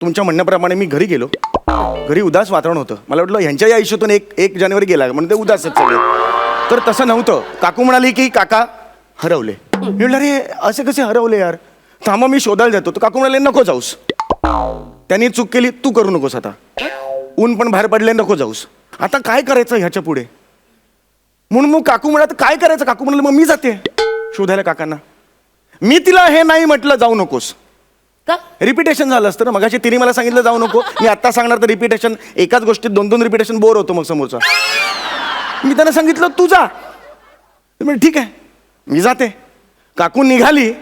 तुमच्या म्हणण्याप्रमाणे मी घरी गेलो. घरी उदास वातावरण होतं. मला वाटलं ह्यांच्याही आयुष्यातून एक जानेवारी गेला म्हणून ते उदासच सगळे. तर तसं नव्हतं. काकू म्हणाली की काका हरवले. मी म्हटलं अरे असे कसे हरवले यार, थांबा मी शोधायला जातो. तर काकू म्हणाले नको जाऊस, त्यांनी चूक केली, तू करू नकोस. आता ऊन पण बाहेर पडले, नको जाऊस. आता काय करायचं ह्याच्या पुढे म्हणून मग काकू म्हणाल काय करायचं. काकू म्हणाले मग मी जाते शोधायला काकांना. मी तिला हे नाही म्हटलं जाऊ नकोस. का रिपिटेशन झालं असतं ना. मगाशी तिने मला सांगितलं जाऊ नको, मी आत्ता सांगणार तर रिपिटेशन, एकाच गोष्टीत दोन रिपिटेशन बोर होतो मग समोरचा. मी त्यांना सांगितलं तू जा. म्हणजे ठीक आहे मी जाते. काकू निघाली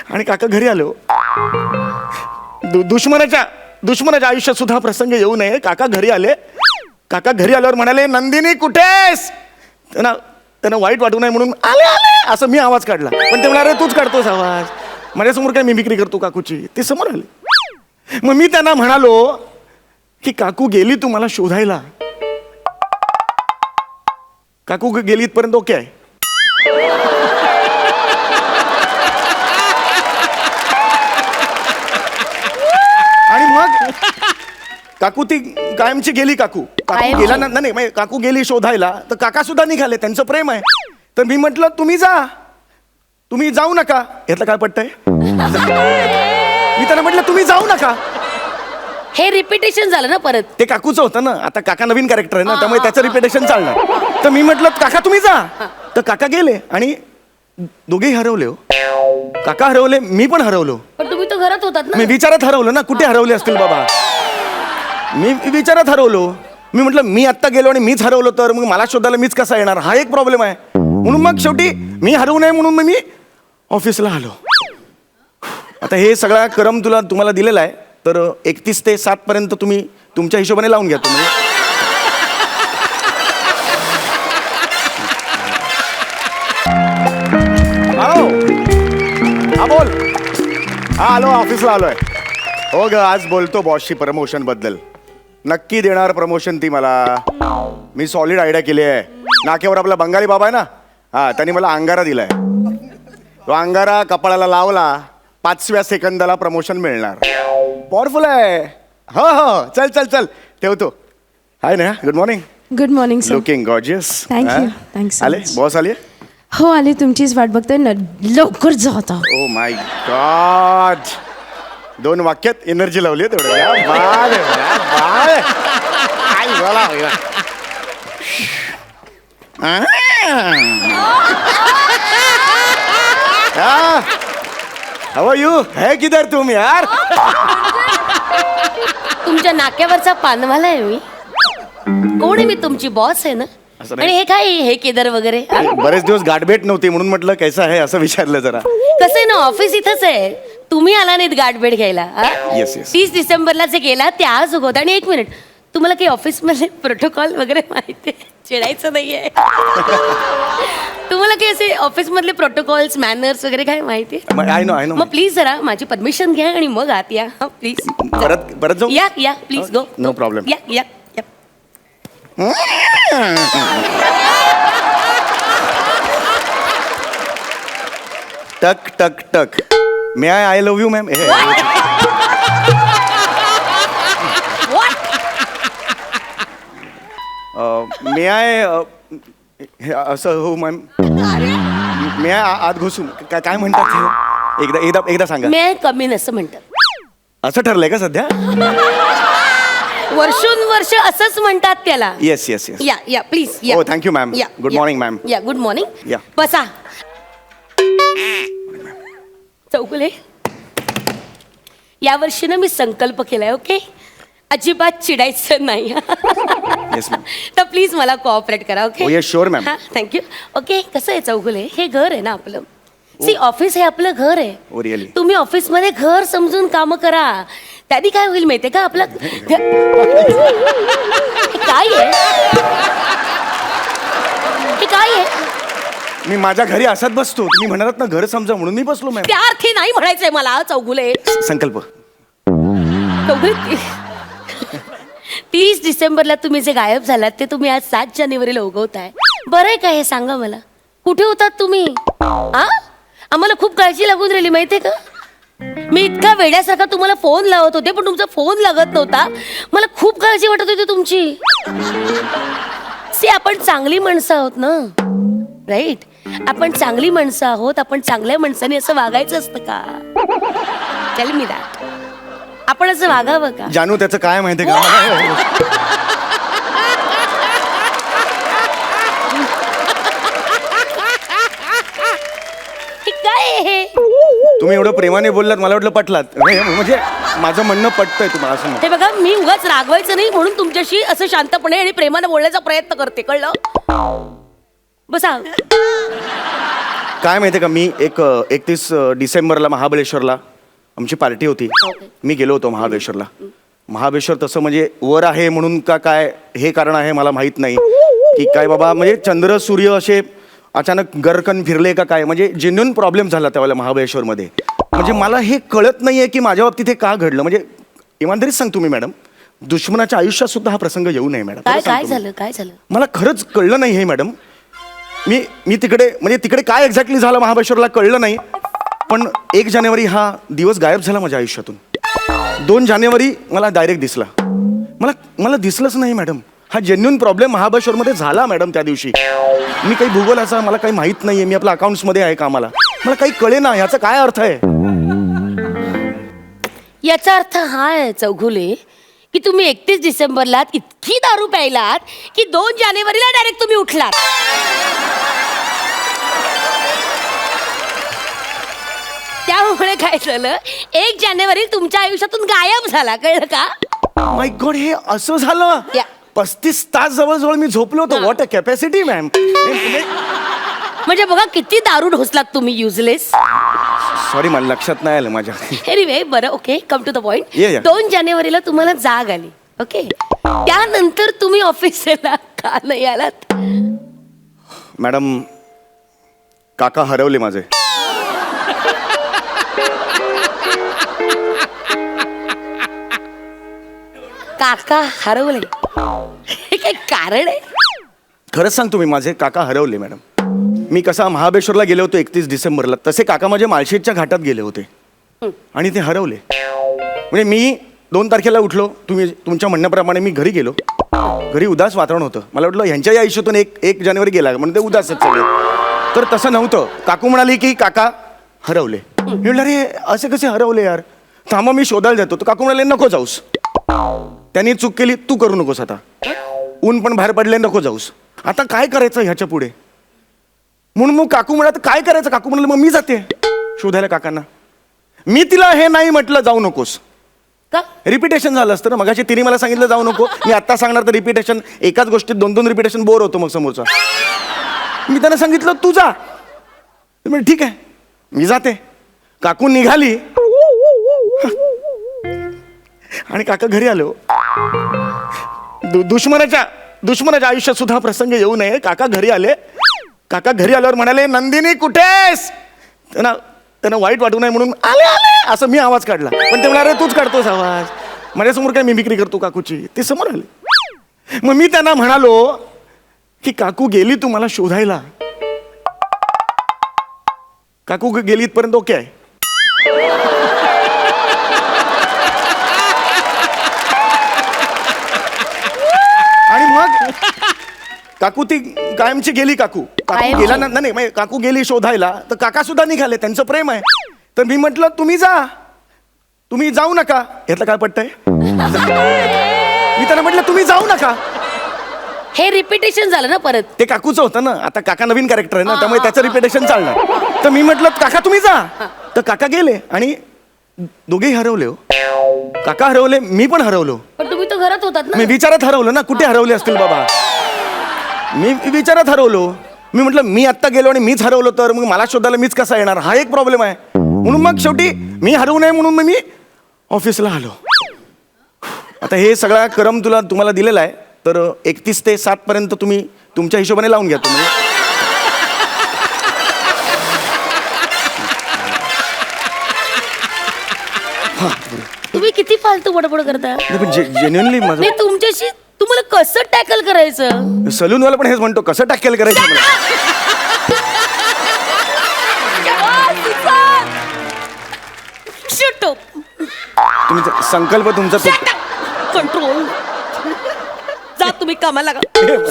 आणि काका घरी आलो. दुश्मनाच्या आयुष्यात सुद्धा प्रसंग येऊ नये. काका घरी आले. काका घरी आल्यावर म्हणाले नंदिनी कुठेस. त्यांना वाईट वाटू नये म्हणून आले आले असं मी आवाज काढला. पण ते म्हणाले तूच काढतोस आवाज, माझ्यासमोर काय मिमिक्री करतो काकूची. ते समोर आले. मग मी त्यांना म्हणालो की काकू गेली तुम्हाला शोधायला. काकू गेली इथपर्यंत ओके आहे. आणि मग काकू ती कायमची गेली. काकू गेला ना. नाही काकू गेली शोधायला तर काका सुद्धा निघाले, त्यांचं प्रेम आहे. तर मी म्हटलं तुम्ही जा, तुम्ही जाऊ नका. यातलं काय पटतंय. मी त्यांना म्हटलं तुम्ही जाऊ नका. हे रिपिटेशन झालं ना परत. ते काकूचं होतं ना. आता काका नवीन कॅरेक्टर आहे ना, त्यामुळे त्याचं रिपिटेशन चालणार. तर मी म्हटलं काका तुम्ही जा. तर काका गेले आणि दोघेही हरवले. हो काका हरवले, मी पण हरवलो. पण तुम्ही तर घरात होतात ना. मी विचारात हरवलो ना. कुठे हरवले असतील बाबा. मी विचारात हरवलो. मी म्हटलं मी आत्ता गेलो आणि मीच हरवलो तर मग मला शोधायला मीच कसा येणार, हा एक प्रॉब्लेम आहे. म्हणून मग शेवटी मी हरवू नये म्हणून मग मी ऑफिसला आलो. आता हे सगळा क्रम तुम्हाला दिलेला आहे. तर 31 ते 7 पर्यंत तुम्ही तुमच्या हिशोबाने लावून घ्या. तुम्ही हा बोल. हा आलो, ऑफिसला आलोय. हो ग आज बोलतो बॉसशी प्रमोशन बद्दल. नक्की देणार प्रमोशन ती मला. मी सॉलिड आयडिया केली आहे. नाक्यावर आपला बंगाली बाबा आहे ना, हा त्यांनी मला अंगारा दिलाय. तो अंगारा कपाळाला लावला, 5व्या सेकंदाला प्रमोशन मिळणार. पॉवरफुल आहे. हो हो चल चल चल ठेवतो. हाय ना, good morning. Good morning sir. Looking gorgeous. Thank you thanks. आले बॉस आले. हो आले, तुमचीच वाट बघतोय ना, लवकर जा आता. ओ माय गॉड, 2 वाक्यात एनर्जी लावली आहे तेवढं. हाउ आर यू. है किधर तुम यार. तुमच्या नाक्यावरचा पानवाला आहे मी. कोण आहे मी, तुमची बॉस आहे ना. असं नाही. आणि हे काय हे केदार वगैरे. बरेच दिवस गाठभेट नव्हती म्हणून म्हटलं कैसा आहे असं विचारलं जरा. कसं आहे ना, ऑफिस इथंच आहे. तुम्ही आला नाहीत गाठभेट घ्यायला. Yes, yes. 30 डिसेंबरला जे गेला ते आज होत. आणि 1 मिनिट, तुम्हाला काही ऑफिसमध्ये प्रोटोकॉल वगैरे माहिती आहे. चिडायचं नाहीये. तुम्हाला काही असे ऑफिसमधले प्रोटोकॉल्स मॅनर्स वगैरे काय माहिती आहे. I know. मग प्लीज जरा माझी परमिशन घ्या आणि मग आत या. प्लीज परत जाऊ. या प्लीज गो. No problem. या टक टक टक. May I love you ma'am. May I असं हो मॅम. मे आय आत घुसून काय म्हणतात एकदा सांगा. मी कमी असं म्हणतात. असं ठरलंय का सध्या. वर्षोनवर्ष असंच म्हणतात त्याला. येस या प्लीज या. हो thank you ma'am. Good morning ma'am. या गुड मॉर्निंग. या. बसा. चौगुले, या वर्षी ना मी संकल्प केलाय. ओके, अजिबात चिडायचं नाही. Yes ma'am. तर प्लीज मला कोऑपरेट करा. Okay. Yes sure ma'am. Thank you. Okay, कसं आहे चौगुले, हे घर आहे ना आपलं. सी ऑफिस हे आपलं घर आहे. Oh, really? तुम्ही ऑफिसमध्ये घर समजून काम करा. त्यानी काय होईल माहितीये का, आपलं काय आहे, हे काय आहे. मी माझ्या घरी असत बसतो. तुम्ही म्हणालात ना घर समजा म्हणून मी बसलो मॅम. त्या अर्थी नाही म्हणायचंय मला चौगुले. संकल्प. चौगुले, 30 डिसेंबरला तुम्ही जे गायब झालात ते तुम्ही आज 7 जानेवारीला उगवताय. बरं आहे का हे सांगा मला. कुठे होतात तुम्ही. आम्हाला खूप काळजी लागून राहिली माहितीये का. मी इतका वेड्यासारखा तुम्हाला फोन लावत होते पण तुमचा फोन लागत नव्हता. मला खूप काळजी वाटत होती तुमची. आपण चांगली माणसं आहोत ना, राईट? आपण चांगली माणसं आहोत. आपण चांगल्या माणसाने असं वागायचं असतं का? Tell me that. आपण असं वागावं का? जानू त्याचं काय माहितीये का? हे काय आहे हे? तुम्ही एवढं प्रेमाने बोललात मला वाटलं पटलात. म्हणजे माझं म्हणणं पटतंय तुम्हाला असं म्हणतो. हे बघा, मी उगाच रागवायचं नाही म्हणून तुमच्याशी असं शांतपणे आणि प्रेमाने बोलण्याचा प्रयत्न करते, कळलं? बसा. काय माहितीये का, मी 31 डिसेंबरला महाबळेश्वरला आमची पार्टी होती. मी गेलो होतो महाबळेश्वरला. महाबळेश्वर तसं म्हणजे वर आहे म्हणून का काय हे कारण आहे मला माहित नाही की काय बाबा, म्हणजे चंद्र सूर्य असे अचानक गरकन फिरले का काय, म्हणजे जेन्युइन प्रॉब्लेम झाला त्यावेळेला महाबळेश्वरमध्ये. म्हणजे मला हे कळत नाहीये की माझ्या बाबतीत हे का घडलं. म्हणजे इमानदारीच सांगतो मी मॅडम, दुश्मनाच्या आयुष्यात सुद्धा हा प्रसंग येऊ नये मॅडम. काय झालं? काय झालं? मला खरंच कळलं नाही हे मॅडम. मी तिकडे म्हणजे तिकडे काय एक्झॅक्टली झालं महाबळेश्वरला कळलं नाही. पण 1 जानेवारी हा दिवस गायब झाला माझ्या आयुष्यातून. 2 जानेवारी मला डायरेक्ट दिसला. मला दिसलंच नाही मॅडम. हा जेन्युइन प्रॉब्लेम महाबळेश्वरमध्ये झाला मॅडम त्या दिवशी. मी काही भूगोलाचा मला काही माहित नाहीये. मी आपल्या अकाउंट्समध्ये आहे कामाला. मला काही कळेना याचा काय अर्थ आहे. याचा अर्थ हा आहे चौघुले की तुम्ही 31 डिसेंबरला इतकी दारू प्यायलात की 2 जानेवारीला डायरेक्ट तुम्ही उठलात. त्यामुळे काय झालं, 1 जानेवारी तुमच्या आयुष्यातून गायब झाला, कळलं का? माय गॉड, हे असं झालं. या. 35 तास जवळजवळ मी झोपलो होतो. What a capacity ma'am. म्हणजे बघा किती दारू ढोसलात तुम्ही, युजलेस. सॉरी, मला लक्षात नाही आलं माझ्या. एनिवे, बरं, okay, come to the point. Yeah. 2 जानेवारीला तुम्हाला जाग आली, ओके. त्यानंतर तुम्ही ऑफिसला का नाही आलात? मॅडम, काका हरवले माझे. काका हरवले? हे काही कारण आहे? खरंच सांगतो मी, माझे काका हरवले मॅडम. मी कसा महाबळेश्वरला गेलो होतो 31 डिसेंबरला, तसे काका माझे माळशेजच्या घाटात गेले होते आणि ते हरवले. म्हणजे मी 2 तारखेला उठलो, तुमच्या म्हणण्याप्रमाणे मी घरी गेलो. घरी उदास वातावरण होतं. मला वाटलं ह्यांच्याही आयुष्यातून 1 जानेवारी गेला म्हणून ते उदास आहेत सगळे. तर तसं नव्हतं. काकू म्हणाली की काका हरवले. मी म्हटलं अरे असे कसे हरवले यार, थांबा मी शोधायला जातो. तर काकू म्हणाले नको जाऊस, त्यांनी चूक केली, तू करू नकोस. आता ऊन पण बाहेर पडले, नको जाऊस. आता काय करायचं ह्याच्या पुढे. म्हणून मग काकू म्हणाल काय करायचं. काकू म्हणाले मग मी जाते शोधायला काकांना. मी तिला हे नाही म्हटलं जाऊ नकोस. का? रिपिटेशन झालं असतं ना. मगाशी तिने मला सांगितलं जाऊ नको, मी आत्ता सांगणार तर रिपिटेशन, एकाच गोष्टीत 2-2 रिपिटेशन बोर होतो मग समोरचा. मी त्यांना सांगितलं तू जा. म्हणजे ठीक आहे मी जाते. काकू निघाली आणि काका घरी आलो. दुश्मनाच्या आयुष्यात सुद्धा प्रसंग येऊ नये. काका घरी आले. काका घरी आल्यावर म्हणाले नंदिनी कुठेस. त्यांना वाईट वाटू नये म्हणून आले आले असं मी आवाज काढला. पण ते म्हणाले तूच काढतोस आवाज, माझ्यासमोर काय मिमिक्री करतो काकूची. ते समोर आले. मग मी त्यांना म्हणालो की काकू गेली तू मला शोधायला. काकू गेली इथपर्यंत ओके आहे. आणि मग काकू ती कायमची गेली. काकू गेला ना, नाही काकू गेली शोधायला. तर काका सुद्धा निघाले, त्यांचं प्रेम आहे. तर मी म्हटलं तुम्ही जा, तुम्ही जाऊ नका. यातलं काय पटतंय. मी त्यांना म्हटलं तुम्ही जाऊ नका. हे रिपिटेशन झालं ना परत. ते काकूचं होतं ना. आता काका नवीन कॅरेक्टर आहे ना, त्यामुळे त्याचं रिपिटेशन चालणार. तर मी म्हटलं काका तुम्ही जा. तर काका गेले आणि दोघेही हरवले. हो, काका हरवले, मी पण हरवलो. पण तुम्ही तर घरात होतात ना. मी विचारात हरवलो ना. कुठे हरवले असतील बाबा. मी विचारात हरवलो. मी म्हटलं मी आत्ता गेलो आणि मीच हरवलो तर मग मला शोधायला मीच कसा येणार, हा एक प्रॉब्लेम आहे. म्हणून मग शेवटी मी हरवू नये म्हणून मग मी ऑफिसला आलो. आता हे सगळा क्रम तुम्हाला दिलेला आहे. तर 31 ते 7 पर्यंत तुम्ही तुमच्या हिशोबाने लावून घ्या. तुम्ही किती फालतू बडबड करता. जेन्युअनली माझं नाही, तुमच्याशी तुम्हाला कसं टॅकल करायचं. सलूनवाला पण हेच म्हणतो कसं टॅकल करायचं मला. तुम्ही संकल्प तुमचा कंट्रोल. जा तुम्ही कामाला लागा.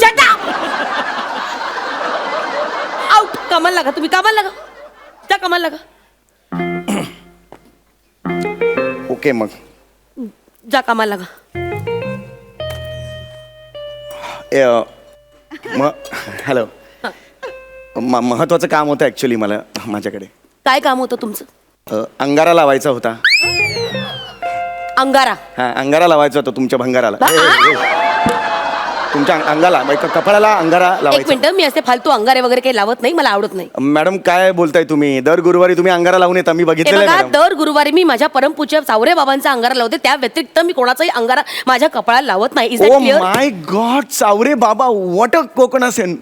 Shut up! आउट. कामाला लागा, तुम्ही कामाला लागा. जा कामाला लागा. ओके मग जा कामाला लागा. हॅलो. महत्वाचं काम होतं ऍक्च्युली मला माझ्याकडे. काय काम होतं तुमचं? अंगारा लावायचा होता. अंगारा. हा, अंगारा लावायचा होता तुमच्या भंगाराला. हा? तुमच्या अंगाला कपाळाला अंगारा एक लावायचा. मिनिट, मी असे फालतू अंगारे वगैरे काही लावत नाही, मला आवडत नाही. मॅडम काय बोलताय तुम्ही? दर गुरुवारी तुम्ही अंगारा लावून येता, मी हे बघितलेलं बघा, आहे मॅडम. दर गुरुवारी मी माझ्या परमपूज्य सावरे बाबांचा अंगारा लावते. त्या व्यतिरिक्त मी कोणाचाही अंगारा माझ्या कपाळाला लावत नाही. Is O that clear? My God, सावरे बाबा, वॉट अ कोकणासेन,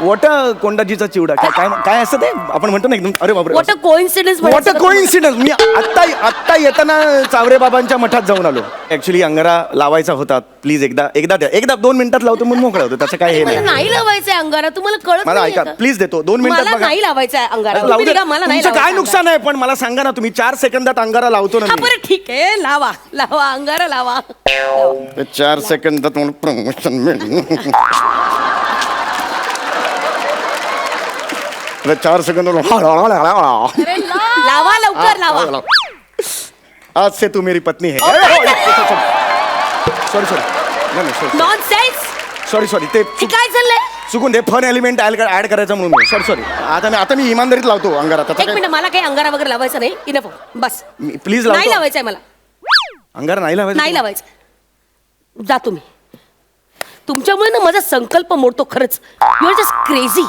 वॉट अ कोंडाजीचा चिवडा. काय काय काय असं ते आपण म्हणतो ना एकदम. अरे बापरे, what a coincidence. What a coincidence. मी आत्ता येताना सावरे बाबांच्या मठात जाऊन आलो. ऍक्च्युली अंगारा लावायचा होता. प्लीज एकदा द्या. 2 मिनिटात लावतो म्हणून मोकळा होतो. त्याचं काय हे मला नाही. नाही लावायचंय अंगारा, तुम्हाला कळत मला नाहीये ऐका का? प्लीज, देतो 2 मिनिटात मला बघा. नाही लावायचा अंगारा. लावू तुम्ही दे. निघा, मला नाही तुमचं काय लावायचा नुकसान आहे पण मला सांगा ना. तुम्ही 4 सेकंदात अंगारा लावतो ना हा, मी. बरं ठीक आहे, लावा लावा अंगारा लावा. 4 सेकंदात मला प्रमोशन मिळेल. 4 सेकंद. लावा लवकर लावा. आज से तू मेरी पत्नी है. Sorry nonsense. सॉरी ते काय चाललंय? चुकून दे. फन एलिमेंट ऍड करायचं म्हणून. सॉरी आता मी इमानदारीत लावतो अंगारा. एक मिनिट, मला काही अंगारा वगैरे लावायचं नाही. Enough, bus. प्लीज नाही लावतो लावायचंय मला. अंगारा. नाही लावायचं. नाही लावायचं. जा तुम्ही. तुमच्यामुळे ना माझा संकल्प मोडतो खरंच. You are just crazy.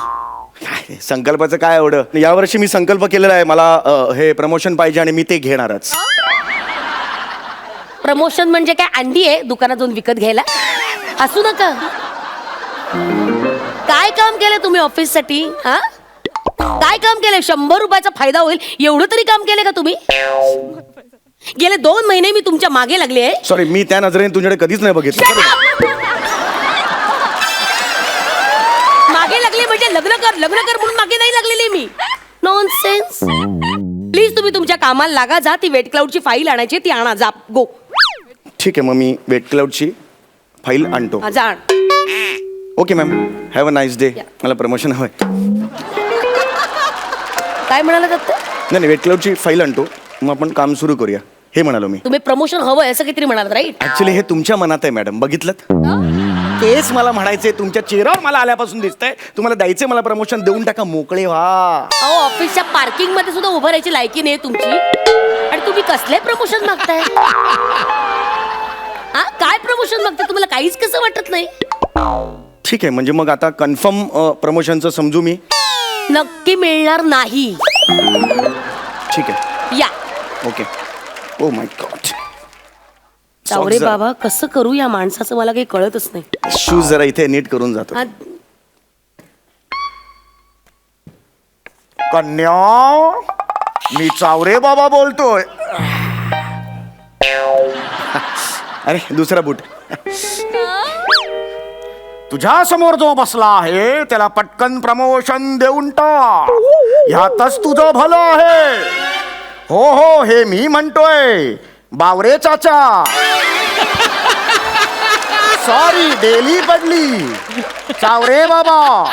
काय संकल्पाचं काय एवढं. यावर्षी मी संकल्प केलेला आहे. मला हे प्रमोशन पाहिजे आणि मी ते घेणारच. प्रमोशन म्हणजे काय, अंडी आहे दुकानात जाऊन विकत घ्यायला? हसू नका. काय काम केलंय तुम्ही ऑफिससाठी? हा, काय काम केलंय? 100 रुपयाचा फायदा होईल एवढं तरी काम केलंय का तुम्ही? गेले 2 महिने मी तुमच्या मागे लागले आहे. सॉरी, मी त्या नजरेने तुझ्याकडे कधीच नाही बघितलं. मागे लागले म्हणजे लग्न कर म्हणून मागे नाही लागलेली मी. नॉनसेन्स. प्लीज तुम्ही तुमच्या कामाला लागा. जा ती वेट क्लाउडची फाईल आणायची, ती आणा. जा, गो. ठीक आहे, मग मी वेट क्लाउडची फाईल आणतो. जा आण. Okay ma'am, have a nice day. मला प्रमोशन हवंय. काय म्हणाला दत्त? नाही, वेट क्लाउडची फाईल आणतो, मग आपण काम सुरू करूया हे म्हणालो मी. तुम्ही प्रमोशन हवंय असं काहीतरी म्हणाल, राईट? ऍक्च्युली हे तुमच्या मनात आहे मॅडम, बघितलं? तेच मला म्हणायचंय. तुमच्या चेहऱ्यावर मला आल्यापासून दिसतंय तुम्हाला द्यायचंय मला प्रमोशन. देऊन टाका, मोकळे व्हा. अहो, ऑफिसच्या पार्किंग मध्ये सुद्धा उभं राहायची लायकी नाही तुमची, आणि तुम्ही कसले प्रमोशन मागताय? हा, काय प्रमोशन मागताय? तुम्हाला काहीच कसं वाटत नाही? ठीक आहे, म्हणजे मग आता कन्फर्म प्रमोशनचं समजू मी? नक्की मिळणार नाही. ठीक आहे, या. Okay. Oh my God. Chaware बाबा, कसं करू या माणसाचं मला काही कळतच नाही. शूज जरा इथे नीट करून जातो. हा, कन्या, मी चावरे बाबा बोलतोय. अरे दुसरा बूट. तुझ्या समोर जो बसला आहे त्याला पटकन प्रमोशन देऊन टाक. ह्यातच तुझं भलं आहे. हो हो, हे मी म्हणतोय, बावरे चाचा. सॉरी, डेली बदली. चावरे बाबा.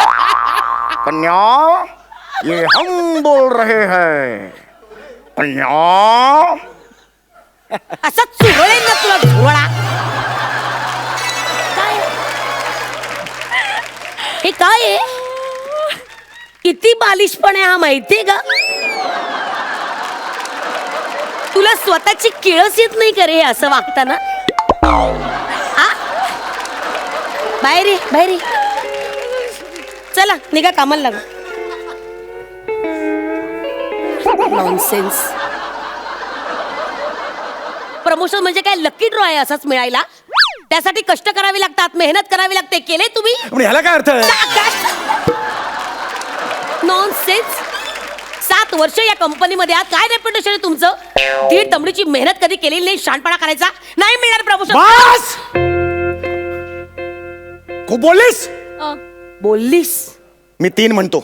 कन्या, ये हम बोल रहे हैं. कन्या, असा चुरळेल ना तुला झुरळा. काय हे? काय आहे? किती बालिशपण आहे हा, माहितीये का? तुला स्वतःची किळस येत नाही का रे असं वागताना? आ? बाहेर ये, बाहेर ये. चला निघा, कामाला लागा. नॉनसेन्स. प्रमोशन म्हणजे काय लकी ड्रॉ आहे असाच मिळायला? त्यासाठी कष्ट करावे लागतात, मेहनत करावी लागते. केले तुम्ही? ह्याला काय अर्थ आहे? नॉनसेन्स. 7 वर्ष या कंपनीमध्ये आहात, काय रेप्युटेशन आहे तुमचं? 1.5 तमडीची मेहनत कधी केलेली नाही, शानपणा करायचा नाही. मिळणार प्रमोशन. बस. खूप बोललीस. बोललीस? मी 3 म्हणतो.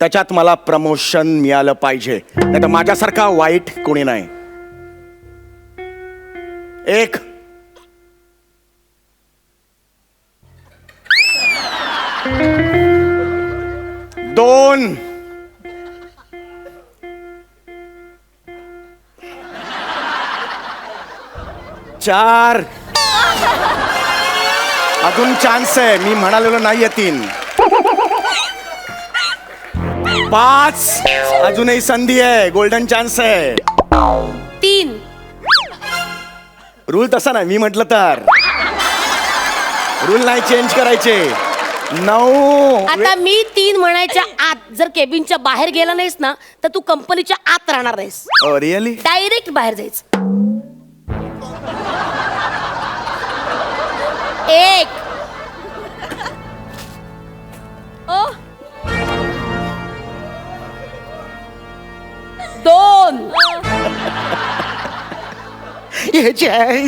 त्याच्यात मला प्रमोशन मिळालं पाहिजे, नाही तर माझ्यासारखा वाईट कोणी नाही. 1 2 4 अजून चान्स आहे, मी म्हणालेलो नाहीये 3 5 अजूनही संधी आहे, गोल्डन चान्स आहे. 3. रूल तसा नाही, मी म्हटलं तर रूल नाही चेंज करायचे. 9 आता मी 3 म्हणायच्या आत जर केबिनच्या बाहेर गेला नाहीस ना तर तू कंपनीच्या आत राहणार नाहीस, रिअली डायरेक्ट बाहेर जायचं. 1 2 ह्याची आहे.